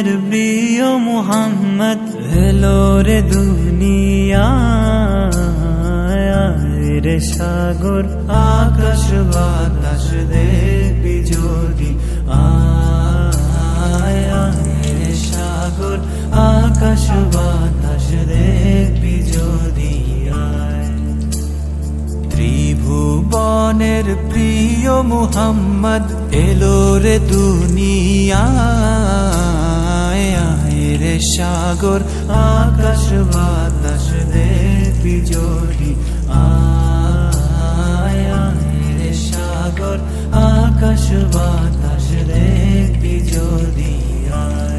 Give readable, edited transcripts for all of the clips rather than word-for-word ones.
জীবনের প্রিয় মুহাম্মদ এলো রে দুনিয়ায় রে সাগর আকাশ বাতাস দেখবি যদি আয় রে সাগর আকাশ বাতাস দেখবি যদি আয় ত্রিভুবনের প্রিয় মুহাম্মদ এলো রে দুনিয়ায় রে সাগর আকাশ বাতাস দেখবি যদি আয় রে সাগর আকাশ বাতাস দেখবি যদি আয়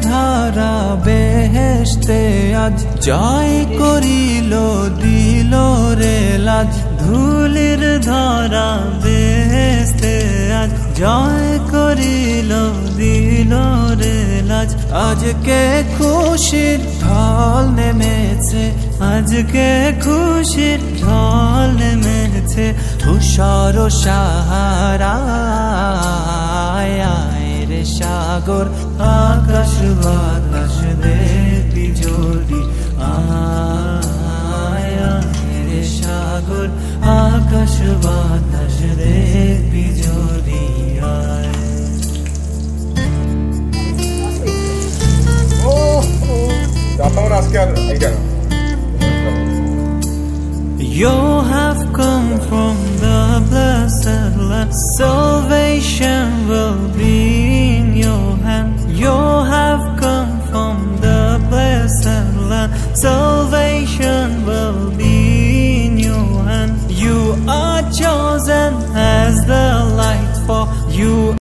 ধারা বেহেশতে আজ জয় করিল দিল রে লাজ ধুলির ধারা বেহেশতে আজ জয় করিল দিল রে লাজ আজকে খুশির ঢল নেমেছে আজকে খুশির ঢল নেমেছে তুষার সাহারা রে সাগর আকাশ বাতাস দেখবি যদি আয় রে সাগর আকাশ বাতাস দেখবি যদি আয় You have come from the blessed land, so